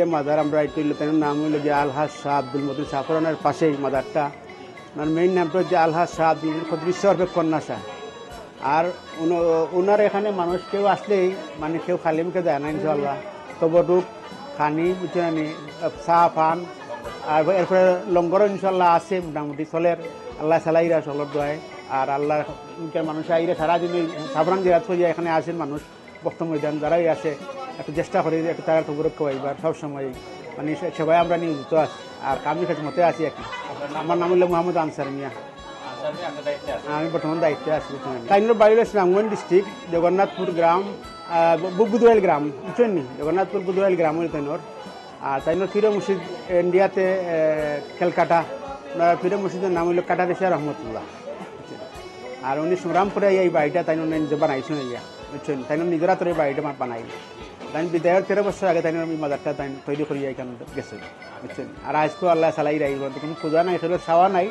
যে মাজার আমরা একটু তার নাম হইল যে আলহাজ শাহ আব্দুল মতিন সাফরানের পাশেই মাজারটা। ওনার মেইন নামটা হচ্ছে আলহাজ শাহ আব্দুল মতিন খদ্রিশ্বরফে কন্যা শাহ। আর ওনার এখানে মানুষ কেউ আসলেই মানে কেউ খালি মুখে যায় না ইনশাল্লাহ। তবরুক খানি বুঝছেন চা পান আর এরপরে লঙ্গরও ইনশাল্লাহ আছে মোটামুটি চলের আল্লাহ সালাইরা চলর দোয়ায়। আর আল্লাহ মানুষ আইরা সারাদিন সাবরান জিরাত হয়ে যায় এখানে আসেন মানুষ বক্ত ময়দান যারাই আসে একটু চেষ্টা করি একটু তারা তবরুক খাওয়াইবার সবসময় মানে সবাই আমরা নিয়োজিত আছি আর কামির কাছে মতে আছি আর কি। আমার নাম হলো মোহাম্মদ আনসার মিয়া। আমি বর্তমান দায়িত্বে আছি। তাইনোর বাড়ি হলো রামগঞ্জ ডিস্ট্রিক্ট জগন্নাথপুর গ্রাম বুধওয়াইল গ্রাম বুঝছেন নি জগন্নাথপুর বুধওয়াইল গ্রাম হইল তাইনোর। আর তাইনোর ফিরে মুর্শিদ ইন্ডিয়াতে ক্যালকাটা ফিরে মুর্শিদের নাম হইল কাটাদেশিয়া রহমতুল্লাহ। আর উনি সংগ্রামপুরে এই বাড়িটা তাই নিজে বানাইছেন ইয়া বুঝছেন তাইনোর নিজেরা তোর এই বাড়িটা বানাই তাই বিদায়ের 13 বছর আগে তাই আমি মাজারটা তাই তৈরি করি এখানে গেছে বুঝছেন। আর আজকেও আল্লাহ সালাই রাই কোনো পূজা নাই এখানে খাওয়া নাই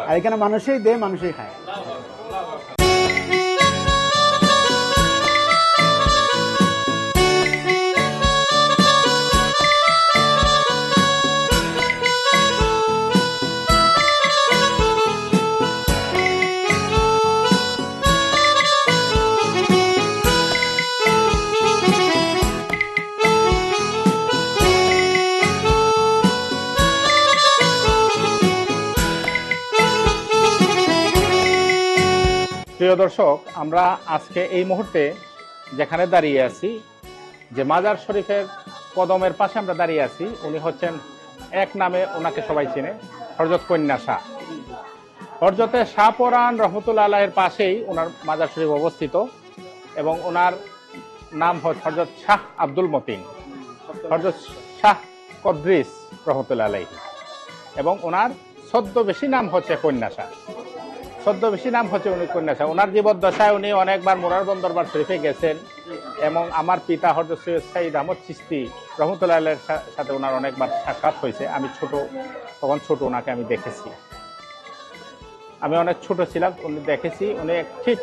আর এখানে মানুষই দেয় মানুষই খায়। প্রিয় দর্শক, আমরা আজকে এই মুহূর্তে যেখানে দাঁড়িয়ে আছি যে মাজার শরীফের কদমের পাশে আমরা দাঁড়িয়ে আছি, উনি হচ্ছেন এক নামে ওনাকে সবাই চিনে হযরত কন্যা শাহ। হযরতে শাহ পরান রহমতুল্লাহ আলাইহির পাশেই ওনার মাজার শরীফ অবস্থিত এবং ওনার নাম হচ্ছে হযরত শাহ আব্দুল মতিন, হযরত শাহ কদ্রিস রহমতুল্লাহ আলাইহি এবং ওনার ছদ্মবেশী নাম হচ্ছে কন্যা শাহ। ছদ্মবেশী নাম হচ্ছে উনি কন্যা শাহ। ওনার জীবদ্দশায় উনি অনেকবার মোরারবন্দ দরবার শরীফে গেছেন এবং আমার পিতা হযরত সৈয়দ সাইদ আহমদ চিশতি রহমতুল্লাহ আলাইহির সাথে ওনার অনেকবার সাক্ষাৎ হয়েছে। আমি তখন ছোট ওনাকে আমি দেখেছি, আমি অনেক ছোট ছিলাম, উনি দেখেছি। উনি ঠিক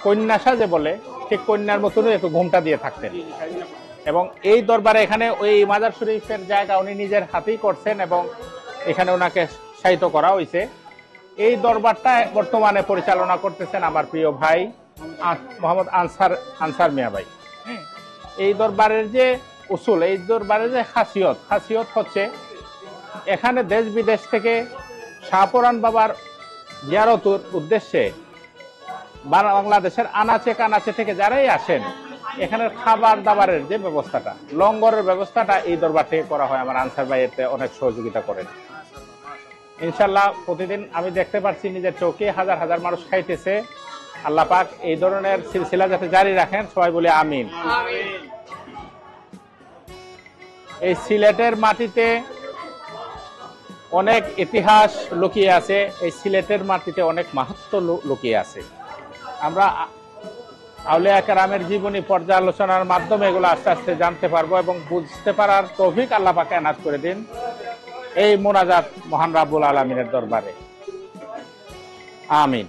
কন্যা শাহ যে বলে ঠিক কন্যার মতনই একটু ঘুমটা দিয়ে থাকতেন এবং এই দরবারে এখানে ওই মাজার শরীফের জায়গা উনি নিজের হাতেই করছেন এবং এখানে ওনাকে শায়িত করা হয়েছে। এই দরবারটা বর্তমানে পরিচালনা করতেছেন আমার প্রিয় ভাই মোহাম্মদ আনসার মিয়া ভাই। এই দরবারের যে উসুল, এই দরবারের যে খাসিয়ত হচ্ছে এখানে দেশ বিদেশ থেকে শাহপরান বাবার জিয়ারতের উদ্দেশ্যে বাংলাদেশের আনাচে কানাচে থেকে যারাই আসেন এখানের খাবার দাবারের যে ব্যবস্থাটা, লঙ্গরের ব্যবস্থাটা এই দরবার থেকে করা হয়। আমার আনসার ভাই এতে অনেক সহযোগিতা করেন। ইনশাল্লাহ প্রতিদিন আমি দেখতে পাচ্ছি নিজের চোখে হাজার হাজার মানুষ খাইতেছে। আল্লাহ পাক এই ধরনের সিলসিলা যাতে জারি রাখেন, সবাই বলে আমিন। এই সিলেটের মাটিতে অনেক ইতিহাস লুকিয়ে আছে, এই সিলেটের মাটিতে অনেক মাহাত্ম্য লুকিয়ে আছে। আমরা আউলিয়া কেরামের জীবনী পর্যালোচনার মাধ্যমে এগুলো আস্তে আস্তে জানতে পারবো এবং বুঝতে পারার তৌফিক আল্লাহ পাক এনায়েত করে দিন এই মোনাজাত মহান রাব্বুল আলামিনের দরবারে, আমিন।